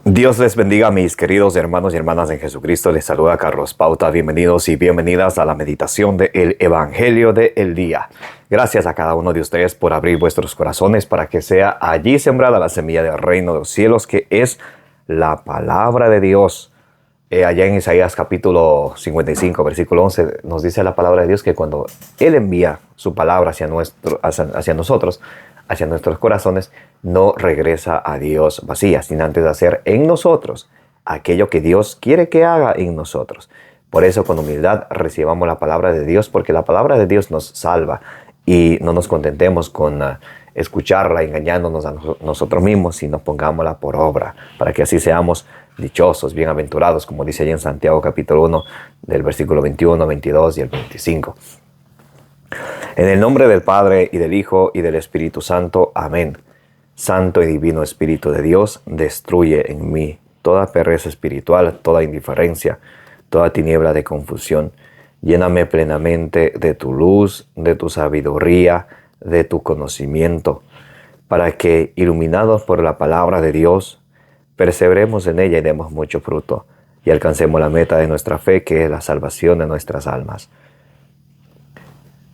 Dios les bendiga, mis queridos hermanos y hermanas en Jesucristo. Les saluda Carlos Pauta. Bienvenidos y bienvenidas a la meditación del Evangelio del Día. Gracias a cada uno de ustedes por abrir vuestros corazones para que sea allí sembrada la semilla del reino de los cielos, que es la palabra de Dios. Allá en Isaías capítulo 55, versículo 11, nos dice la palabra de Dios que cuando Él envía su palabra hacia nosotros, hacia nuestros corazones, no regresa a Dios vacía, sin antes hacer en nosotros aquello que Dios quiere que haga en nosotros. Por eso, con humildad, recibamos la palabra de Dios, porque la palabra de Dios nos salva, y no nos contentemos con escucharla engañándonos a nosotros mismos, sino pongámosla por obra, para que así seamos dichosos, bienaventurados, como dice allí en Santiago capítulo 1, del versículo 21, 22 y el 25. En el nombre del Padre, y del Hijo, y del Espíritu Santo. Amén. Santo y divino Espíritu de Dios, destruye en mí toda pereza espiritual, toda indiferencia, toda tiniebla de confusión. Lléname plenamente de tu luz, de tu sabiduría, de tu conocimiento, para que, iluminados por la palabra de Dios, perseveremos en ella y demos mucho fruto, y alcancemos la meta de nuestra fe, que es la salvación de nuestras almas.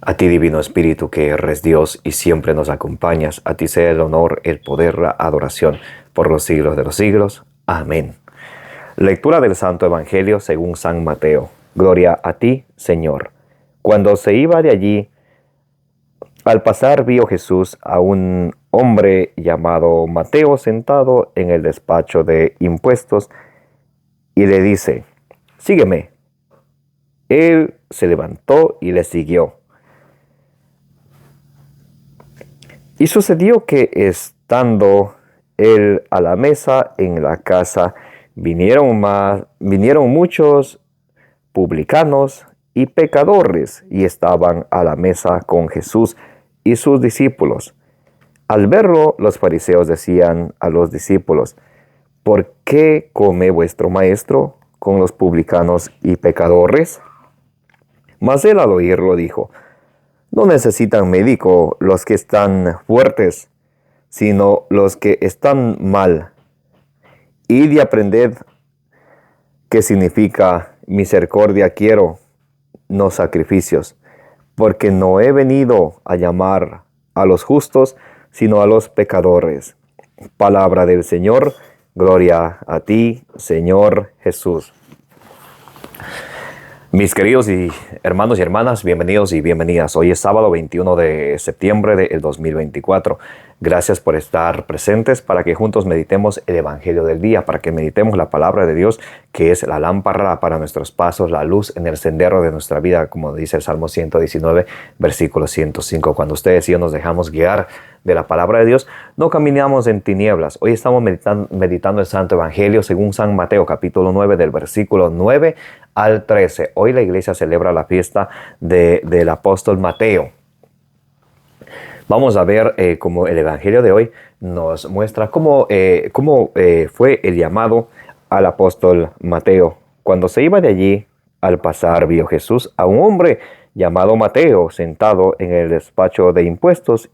A ti, Divino Espíritu, que eres Dios y siempre nos acompañas, a ti sea el honor, el poder, la adoración, por los siglos de los siglos. Amén. Lectura del Santo Evangelio según San Mateo. Gloria a ti, Señor. Cuando se iba de allí, al pasar vio Jesús a un hombre llamado Mateo sentado en el despacho de impuestos y le dice: «Sígueme». Él se levantó y le siguió. Y sucedió que, estando él a la mesa en la casa, vinieron muchos publicanos y pecadores, y estaban a la mesa con Jesús y sus discípulos. Al verlo, los fariseos decían a los discípulos: «¿Por qué come vuestro maestro con los publicanos y pecadores?». Mas él, al oírlo, dijo: «No necesitan médico los que están fuertes, sino los que están mal. Id y aprended qué significa misericordia quiero, no sacrificios, porque no he venido a llamar a los justos, sino a los pecadores». Palabra del Señor. Gloria a ti, Señor Jesús. Mis queridos hermanos y hermanas, bienvenidos y bienvenidas. Hoy es sábado 21 de septiembre del 2024. Gracias por estar presentes para que juntos meditemos el Evangelio del día, para que meditemos la palabra de Dios, que es la lámpara para nuestros pasos, la luz en el sendero de nuestra vida, como dice el Salmo 119, versículo 105. Cuando ustedes y yo nos dejamos guiar de la palabra de Dios, no caminamos en tinieblas. Hoy estamos meditando el Santo Evangelio según San Mateo, capítulo 9, del versículo 9 al 13. Hoy la iglesia celebra la fiesta del apóstol Mateo. Vamos a ver cómo el Evangelio de hoy nos muestra cómo fue el llamado al apóstol Mateo. Cuando se iba de allí, al pasar vio Jesús a un hombre llamado Mateo sentado en el despacho de impuestos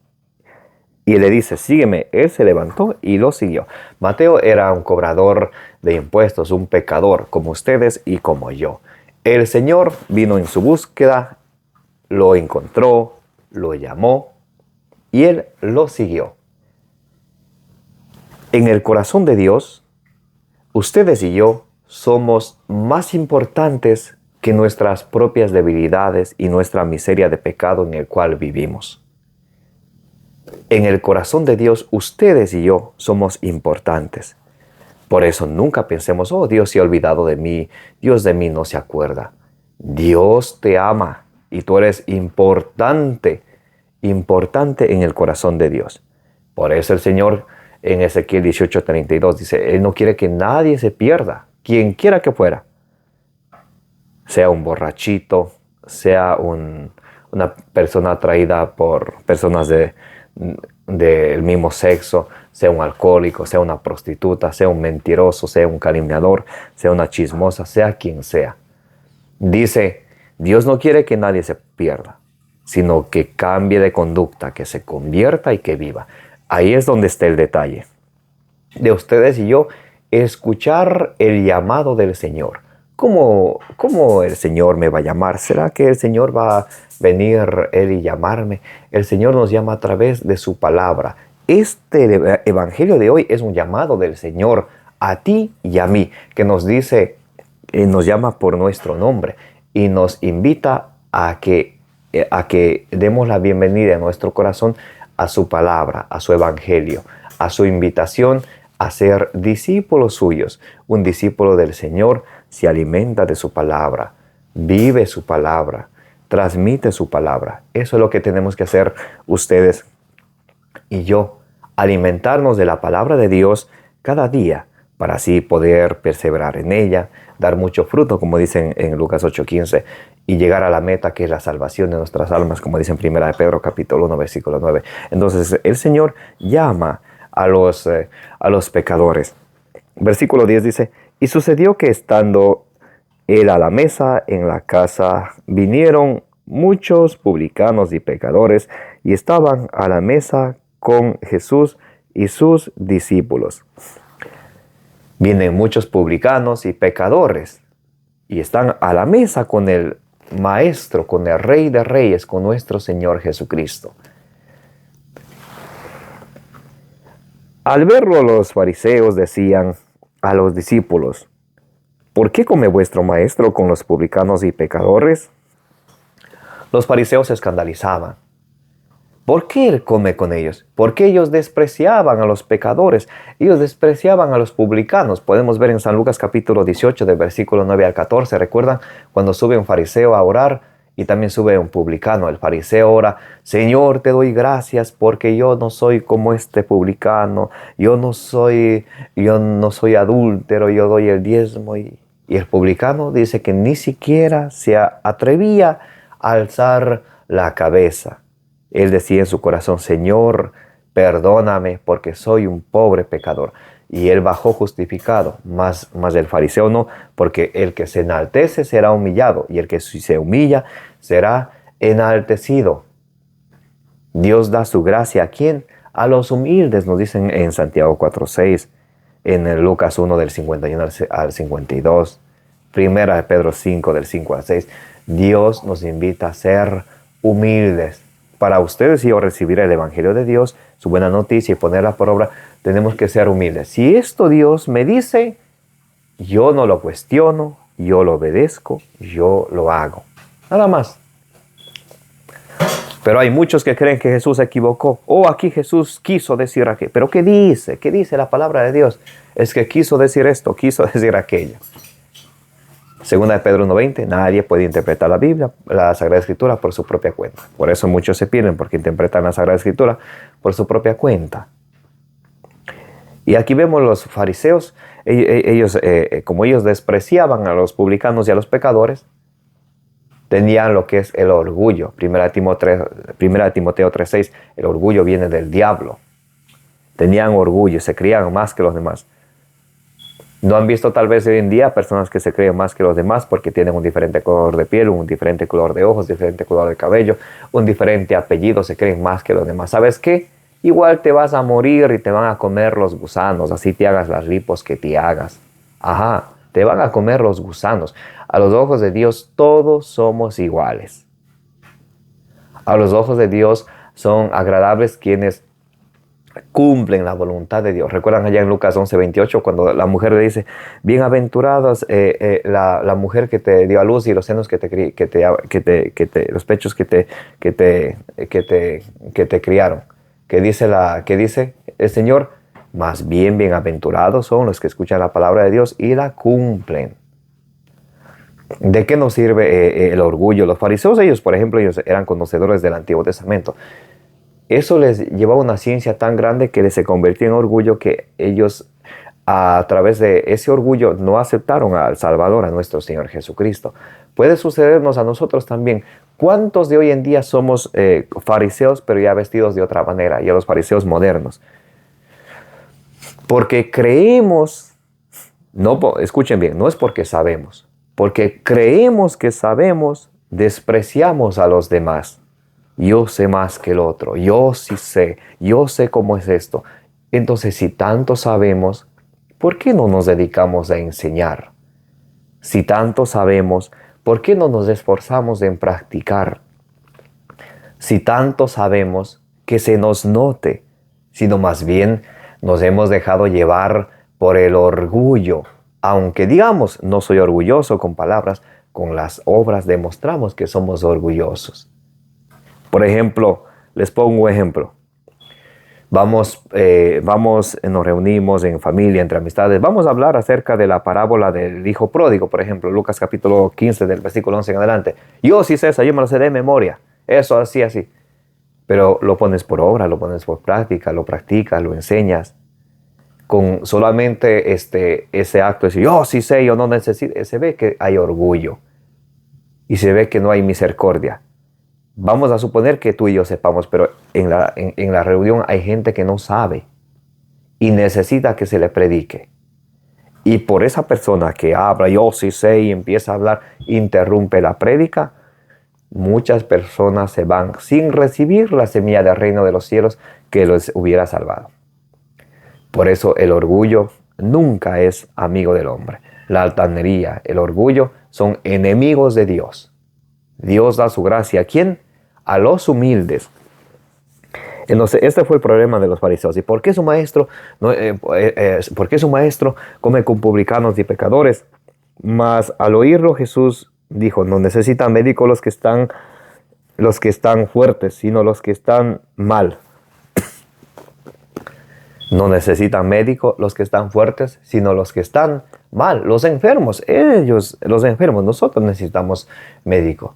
y le dice: «Sígueme». Él se levantó y lo siguió. Mateo era un cobrador de impuestos, un pecador como ustedes y como yo. El Señor vino en su búsqueda, lo encontró, lo llamó y él lo siguió. En el corazón de Dios, ustedes y yo somos más importantes que nuestras propias debilidades y nuestra miseria de pecado en el cual vivimos. En el corazón de Dios, ustedes y yo somos importantes. Por eso nunca pensemos: «Oh, Dios se ha olvidado de mí, Dios de mí no se acuerda». Dios te ama y tú eres importante en el corazón de Dios. Por eso el Señor en Ezequiel 18:32 dice: Él no quiere que nadie se pierda, quien quiera que fuera. Sea un borrachito, sea una persona atraída por personas del mismo sexo, sea un alcohólico, sea una prostituta, sea un mentiroso, sea un calumniador, sea una chismosa, sea quien sea. Dice: Dios no quiere que nadie se pierda, sino que cambie de conducta, que se convierta y que viva. Ahí es donde está el detalle. De ustedes y yo escuchar el llamado del Señor. ¿Cómo el Señor me va a llamar? ¿Será que el Señor va a venir Él y llamarme? El Señor nos llama a través de su palabra. Este evangelio de hoy es un llamado del Señor a ti y a mí, que nos dice, nos llama por nuestro nombre y nos invita a que demos la bienvenida en nuestro corazón a su palabra, a su evangelio, a su invitación a ser discípulos suyos. Un discípulo del Señor se alimenta de su palabra, vive su palabra, transmite su palabra. Eso es lo que tenemos que hacer ustedes y yo, alimentarnos de la palabra de Dios cada día, para así poder perseverar en ella, dar mucho fruto, como dicen en Lucas 8:15, y llegar a la meta, que es la salvación de nuestras almas, como dice en 1 Pedro capítulo 1, versículo 9. Entonces, el Señor llama a los pecadores. Versículo 10 dice, y sucedió que estando él a la mesa en la casa, vinieron muchos publicanos y pecadores, y estaban a la mesa con Jesús y sus discípulos. Vienen muchos publicanos y pecadores y están a la mesa con el Maestro, con el Rey de Reyes, con nuestro Señor Jesucristo. Al verlo, los fariseos decían a los discípulos, ¿por qué come vuestro Maestro con los publicanos y pecadores? Los fariseos se escandalizaban. ¿Por qué Él come con ellos? Porque ellos despreciaban a los pecadores. Ellos despreciaban a los publicanos. Podemos ver en San Lucas capítulo 18, del versículo 9 al 14. ¿Recuerdan cuando sube un fariseo a orar y también sube un publicano? El fariseo ora, Señor, te doy gracias porque yo no soy como este publicano. Yo no soy adúltero, yo doy el diezmo. Y el publicano dice que ni siquiera se atrevía a alzar la cabeza. Él decía en su corazón, Señor, perdóname porque soy un pobre pecador. Y él bajó justificado, más el fariseo no, porque el que se enaltece será humillado y el que se humilla será enaltecido. Dios da su gracia ¿a quién? A los humildes, nos dicen en Santiago 4:6, en el Lucas 1 del 51 al 52, Primera de Pedro 5 del 5 al 6. Dios nos invita a ser humildes. Para ustedes y yo recibir el Evangelio de Dios, su buena noticia y ponerla por obra, tenemos que ser humildes. Si esto Dios me dice, yo no lo cuestiono, yo lo obedezco, yo lo hago. Nada más. Pero hay muchos que creen que Jesús se equivocó. Aquí Jesús quiso decir aquello. ¿Pero qué dice? ¿Qué dice la palabra de Dios? Es que quiso decir esto, quiso decir aquello. Segunda de Pedro 1:20, nadie puede interpretar la Biblia, la Sagrada Escritura, por su propia cuenta. Por eso muchos se pierden, porque interpretan la Sagrada Escritura por su propia cuenta. Y aquí vemos los fariseos, ellos, como ellos despreciaban a los publicanos y a los pecadores, tenían lo que es el orgullo. Primera de Timoteo 3:6, el orgullo viene del diablo. Tenían orgullo, se creían más que los demás. ¿No han visto tal vez hoy en día personas que se creen más que los demás porque tienen un diferente color de piel, un diferente color de ojos, diferente color de cabello, un diferente apellido, se creen más que los demás? ¿Sabes qué? Igual te vas a morir y te van a comer los gusanos, así te hagas las lipos que te hagas. Te van a comer los gusanos. A los ojos de Dios todos somos iguales. A los ojos de Dios son agradables quienes cumplen la voluntad de Dios. ¿Recuerdan allá en Lucas 11:28 cuando la mujer le dice, bienaventuradas la mujer que te dio a luz y los senos los pechos que te criaron? ¿Qué dice el Señor? Más bien bienaventurados son los que escuchan la palabra de Dios y la cumplen. ¿De qué nos sirve el orgullo? Los fariseos, ellos, por ejemplo, ellos eran conocedores del Antiguo Testamento. Eso les llevaba una ciencia tan grande que se convirtió en orgullo que ellos, a través de ese orgullo, no aceptaron al Salvador, a nuestro Señor Jesucristo. Puede sucedernos a nosotros también. ¿Cuántos de hoy en día somos fariseos, pero ya vestidos de otra manera? Y a los fariseos modernos. Porque creemos, escuchen bien, no es porque sabemos. Porque creemos que sabemos, despreciamos a los demás. Yo sé más que el otro, yo sí sé, yo sé cómo es esto. Entonces, si tanto sabemos, ¿por qué no nos dedicamos a enseñar? Si tanto sabemos, ¿por qué no nos esforzamos en practicar? Si tanto sabemos, que se nos note, sino más bien nos hemos dejado llevar por el orgullo. Aunque digamos, no soy orgulloso con palabras, con las obras demostramos que somos orgullosos. Por ejemplo, les pongo un ejemplo. Nos reunimos en familia, entre amistades. Vamos a hablar acerca de la parábola del hijo pródigo, por ejemplo, Lucas capítulo 15, del versículo 11 en adelante. Yo sí sé eso, yo me lo sé de memoria. Eso, así, así. Pero lo pones por obra, lo pones por práctica, lo practicas, lo enseñas. Con solamente ese acto de decir, yo sí sé, yo no necesito, se ve que hay orgullo. Y se ve que no hay misericordia. Vamos a suponer que tú y yo sepamos, pero en la reunión hay gente que no sabe y necesita que se le predique. Y por esa persona que habla, yo sí sé, y empieza a hablar, interrumpe la prédica, muchas personas se van sin recibir la semilla del reino de los cielos que los hubiera salvado. Por eso el orgullo nunca es amigo del hombre. La altanería, el orgullo son enemigos de Dios. Dios da su gracia. ¿A quién? A los humildes. Entonces, este fue el problema de los fariseos. ¿Y por qué su maestro, por qué su maestro come con publicanos y pecadores? Mas al oírlo Jesús dijo, no necesitan médicos los que están fuertes, sino los que están mal. No necesitan médicos los que están fuertes, sino los que están mal. Los enfermos, nosotros necesitamos médico.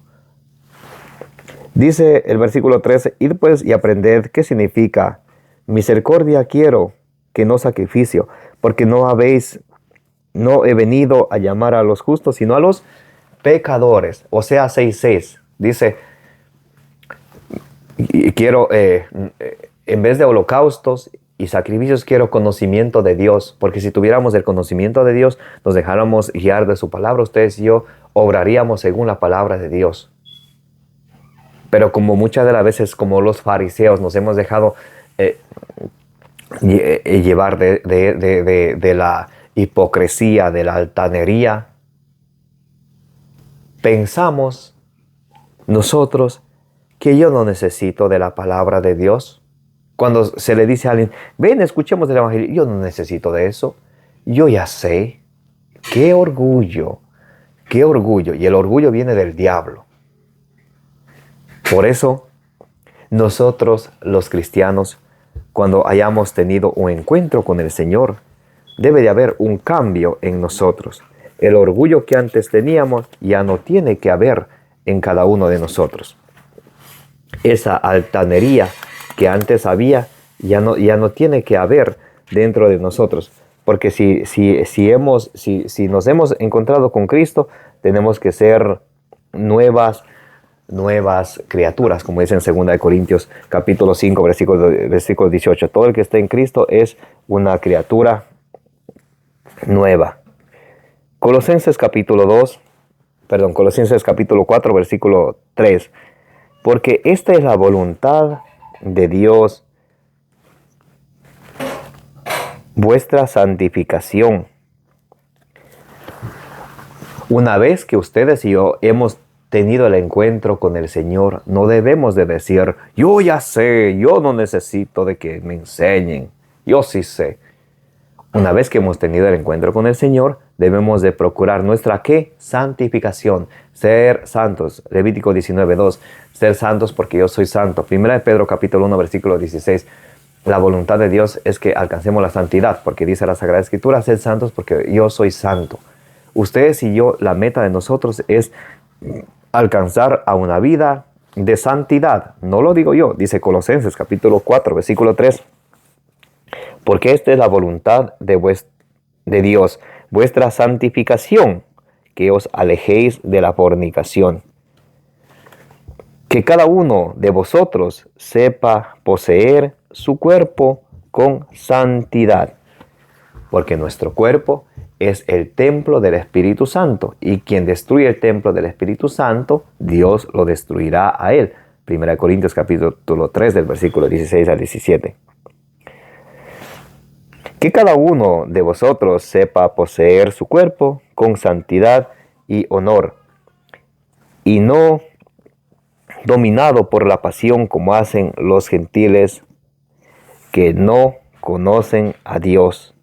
Dice el versículo 13, id pues y aprended qué significa misericordia quiero, que no sacrificio, porque no he venido a llamar a los justos, sino a los pecadores. O sea, 6:6, dice, quiero, en vez de holocaustos y sacrificios, quiero conocimiento de Dios, porque si tuviéramos el conocimiento de Dios, nos dejáramos guiar de su palabra, ustedes y yo obraríamos según la palabra de Dios. Pero como muchas de las veces, como los fariseos, nos hemos dejado llevar de la hipocresía, de la altanería, pensamos nosotros que yo no necesito de la palabra de Dios. Cuando se le dice a alguien, ven, escuchemos el evangelio, yo no necesito de eso. Yo ya sé. ¡Qué orgullo! ¡Qué orgullo! Y el orgullo viene del diablo. Por eso, nosotros los cristianos, cuando hayamos tenido un encuentro con el Señor, debe de haber un cambio en nosotros. El orgullo que antes teníamos ya no tiene que haber en cada uno de nosotros. Esa altanería que antes había ya no tiene que haber dentro de nosotros. Porque si nos hemos encontrado con Cristo, tenemos que ser nuevas criaturas, como dice en 2 Corintios capítulo 5, versículo 18. Todo el que está en Cristo es una criatura nueva. Colosenses capítulo 4, versículo 3. Porque esta es la voluntad de Dios, vuestra santificación. Una vez que ustedes y yo hemos tenido el encuentro con el Señor, no debemos de decir, yo ya sé, yo no necesito de que me enseñen, yo sí sé. Una vez que hemos tenido el encuentro con el Señor, debemos de procurar nuestra ¿qué? Santificación, ser santos. Levítico 19:2, ser santos porque yo soy santo. 1 Pedro capítulo 1, versículo 16. La voluntad de Dios es que alcancemos la santidad, porque dice la Sagrada Escritura, ser santos porque yo soy santo. Ustedes y yo, la meta de nosotros es alcanzar a una vida de santidad. No lo digo yo, dice Colosenses capítulo 4, versículo 3. Porque esta es la voluntad de Dios, vuestra santificación, que os alejéis de la fornicación. Que cada uno de vosotros sepa poseer su cuerpo con santidad, porque nuestro cuerpo es el templo del Espíritu Santo, y quien destruye el templo del Espíritu Santo, Dios lo destruirá a él. 1 Corintios capítulo 3, del versículo 16 al 17. Que cada uno de vosotros sepa poseer su cuerpo con santidad y honor, y no dominado por la pasión como hacen los gentiles que no conocen a Dios.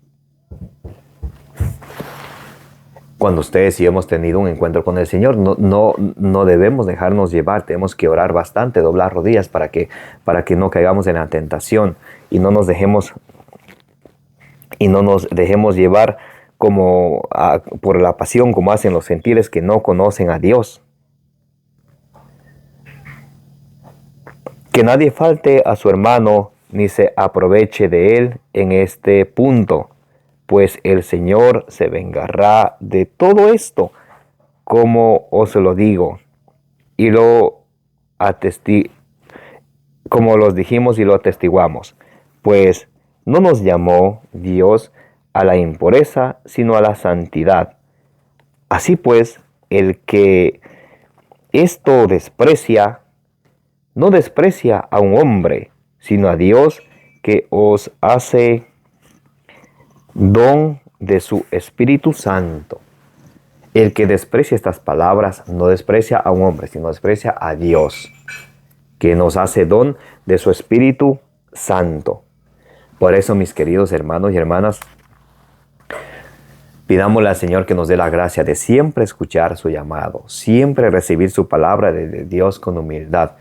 Cuando ustedes y yo hemos tenido un encuentro con el Señor, no debemos dejarnos llevar, tenemos que orar bastante, doblar rodillas para que no caigamos en la tentación y no nos dejemos llevar por la pasión como hacen los gentiles que no conocen a Dios. Que nadie falte a su hermano ni se aproveche de él en este punto, pues el Señor se vengará de todo esto, como os lo digo, y como los dijimos y lo atestiguamos, pues no nos llamó Dios a la impureza, sino a la santidad. Así pues, el que esto desprecia, no desprecia a un hombre, sino a Dios, que os hace don de su Espíritu Santo. El que desprecia estas palabras no desprecia a un hombre, sino desprecia a Dios, que nos hace don de su Espíritu Santo. Por eso, mis queridos hermanos y hermanas, pidámosle al Señor que nos dé la gracia de siempre escuchar su llamado, siempre recibir su palabra de Dios con humildad.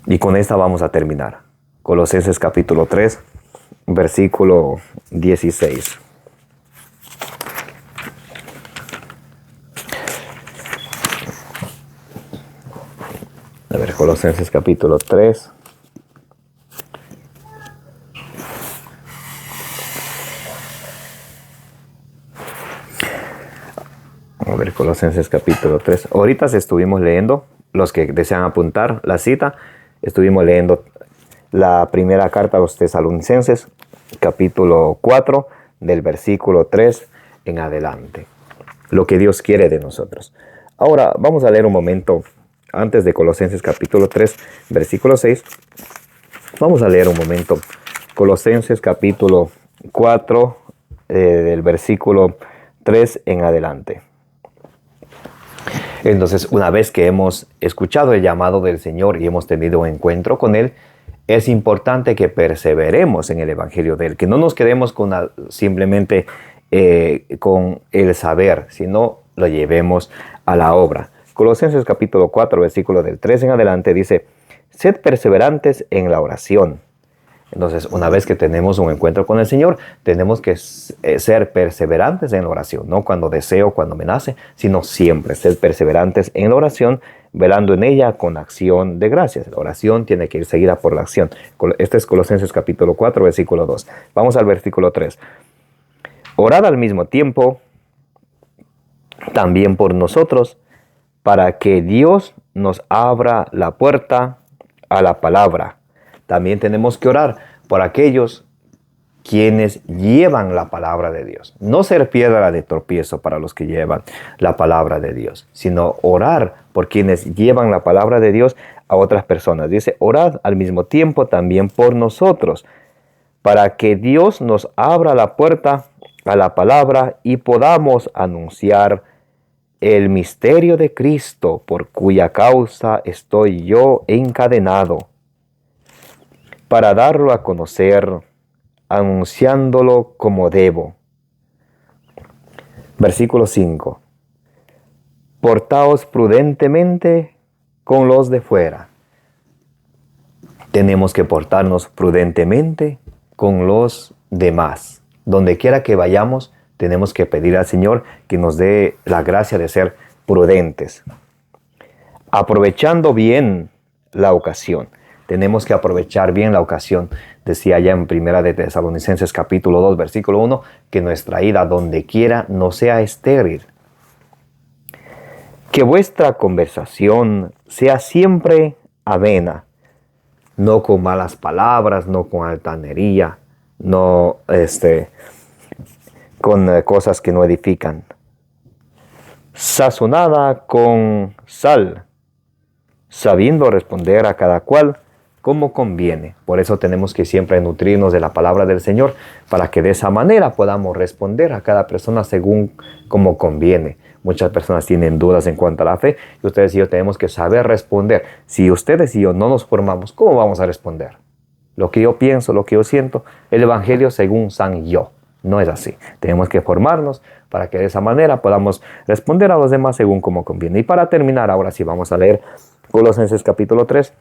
Y con esta vamos a terminar. Colosenses capítulo 3, versículo 16. A ver, Colosenses capítulo 3. A ver, Colosenses capítulo 3. Ahorita estuvimos leyendo, los que desean apuntar la cita, estuvimos leyendo la primera carta a los Tesalonicenses, capítulo 4, del versículo 3 en adelante. Lo que Dios quiere de nosotros. Ahora, vamos a leer un momento, antes de Colosenses capítulo 3, versículo 6. Vamos a leer un momento Colosenses capítulo 4, del versículo 3 en adelante. Entonces, una vez que hemos escuchado el llamado del Señor y hemos tenido un encuentro con Él, es importante que perseveremos en el Evangelio de Él, que no nos quedemos simplemente con el saber, sino lo llevemos a la obra. Colosenses capítulo 4, versículo del 3 en adelante dice: sed perseverantes en la oración. Entonces, una vez que tenemos un encuentro con el Señor, tenemos que ser perseverantes en la oración, no cuando deseo, cuando me nace, sino siempre ser perseverantes en la oración, velando en ella con acción de gracias. La oración tiene que ir seguida por la acción. Este es Colosenses capítulo 4, versículo 2. Vamos al versículo 3. Orad al mismo tiempo también por nosotros, para que Dios nos abra la puerta a la palabra. También tenemos que orar por aquellos quienes llevan la palabra de Dios. No ser piedra de tropiezo para los que llevan la palabra de Dios, sino orar por quienes llevan la palabra de Dios a otras personas. Dice, orad al mismo tiempo también por nosotros, para que Dios nos abra la puerta a la palabra y podamos anunciar el misterio de Cristo, por cuya causa estoy yo encadenado, para darlo a conocer, anunciándolo como debo. Versículo 5. Portaos prudentemente con los de fuera. Tenemos que portarnos prudentemente con los demás. Donde quiera que vayamos, tenemos que pedir al Señor que nos dé la gracia de ser prudentes. Aprovechando bien la ocasión. Tenemos que aprovechar bien la ocasión. Decía ya en Primera de Tesalonicenses capítulo 2, versículo 1, que nuestra ida donde quiera no sea estéril. Que vuestra conversación sea siempre amena, no con malas palabras, no con altanería, no con cosas que no edifican. Sazonada con sal, sabiendo responder a cada cual como conviene. Por eso tenemos que siempre nutrirnos de la palabra del Señor, para que de esa manera podamos responder a cada persona según como conviene. Muchas personas tienen dudas en cuanto a la fe, y ustedes y yo tenemos que saber responder. Si ustedes y yo no nos formamos, ¿cómo vamos a responder? Lo que yo pienso, lo que yo siento, el Evangelio según San Yo. No es así. Tenemos que formarnos para que de esa manera podamos responder a los demás según como conviene. Y para terminar, ahora sí vamos a leer Colosenses capítulo 3,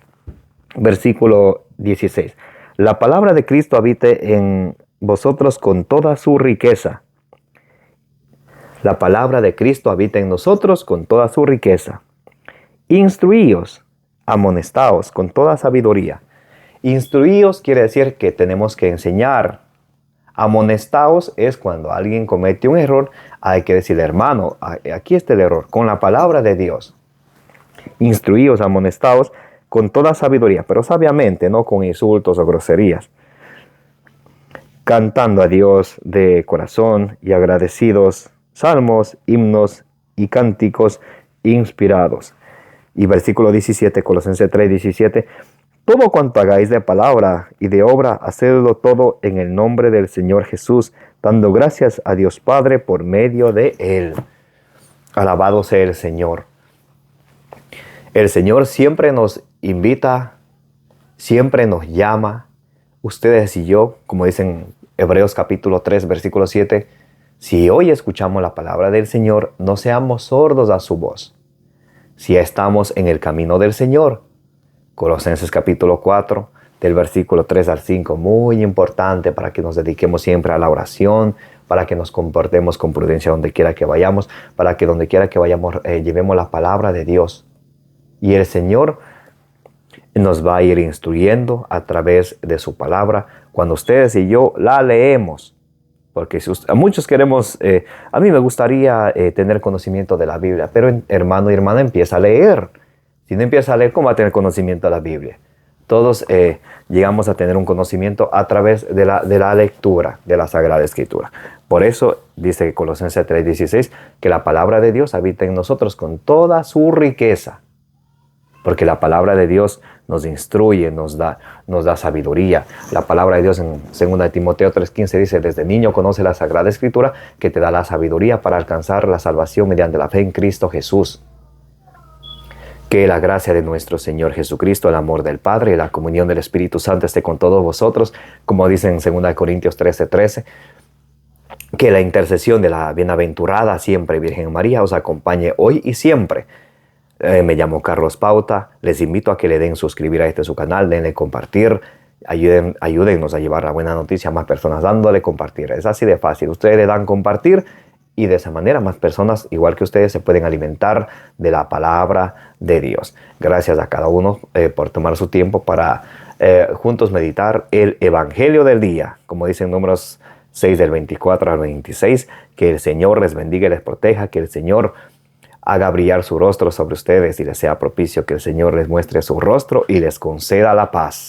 versículo 16. La palabra de Cristo habite en vosotros con toda su riqueza. La palabra de Cristo habita en nosotros con toda su riqueza. Instruíos, amonestaos con toda sabiduría. Instruíos quiere decir que tenemos que enseñar. Amonestaos es cuando alguien comete un error, hay que decirle, hermano, aquí está el error, con la palabra de Dios. Instruíos, amonestaos con toda sabiduría, pero sabiamente, no con insultos o groserías. Cantando a Dios de corazón y agradecidos, salmos, himnos y cánticos inspirados. Y versículo 17, Colosenses 3, 17. Todo cuanto hagáis de palabra y de obra, hacedlo todo en el nombre del Señor Jesús, dando gracias a Dios Padre por medio de Él. Alabado sea el Señor. El Señor siempre nos invita, siempre nos llama. Ustedes y yo, como dicen Hebreos capítulo 3, versículo 7, si hoy escuchamos la palabra del Señor, no seamos sordos a su voz. Si estamos en el camino del Señor, Colosenses capítulo 4, del versículo 3 al 5, muy importante para que nos dediquemos siempre a la oración, para que nos comportemos con prudencia donde quiera que vayamos, para que donde quiera que vayamos llevemos la palabra de Dios. Y el Señor nos va a ir instruyendo a través de su palabra cuando ustedes y yo la leemos. Porque muchos queremos, a mí me gustaría tener conocimiento de la Biblia, pero hermano y hermana empieza a leer. Si no empieza a leer, ¿cómo va a tener conocimiento de la Biblia? Todos llegamos a tener un conocimiento a través de la lectura de la Sagrada Escritura. Por eso dice Colosenses 3:16 que la palabra de Dios habita en nosotros con toda su riqueza. Porque la palabra de Dios nos instruye, nos da sabiduría. La palabra de Dios en 2 Timoteo 3:15 dice, desde niño conoce la Sagrada Escritura que te da la sabiduría para alcanzar la salvación mediante la fe en Cristo Jesús. Que la gracia de nuestro Señor Jesucristo, el amor del Padre y la comunión del Espíritu Santo esté con todos vosotros, como dice en 2 Corintios 13:13. Que la intercesión de la bienaventurada siempre Virgen María os acompañe hoy y siempre. Me llamo Carlos Pauta, les invito a que le den suscribir a su canal, denle compartir, ayúdennos a llevar la buena noticia a más personas dándole compartir. Es así de fácil, ustedes le dan compartir y de esa manera más personas, igual que ustedes, se pueden alimentar de la palabra de Dios. Gracias a cada uno por tomar su tiempo para juntos meditar el Evangelio del día, como dicen Números 6 del 24 al 26, que el Señor les bendiga y les proteja, que el Señor haga brillar su rostro sobre ustedes y les sea propicio, que el Señor les muestre su rostro y les conceda la paz.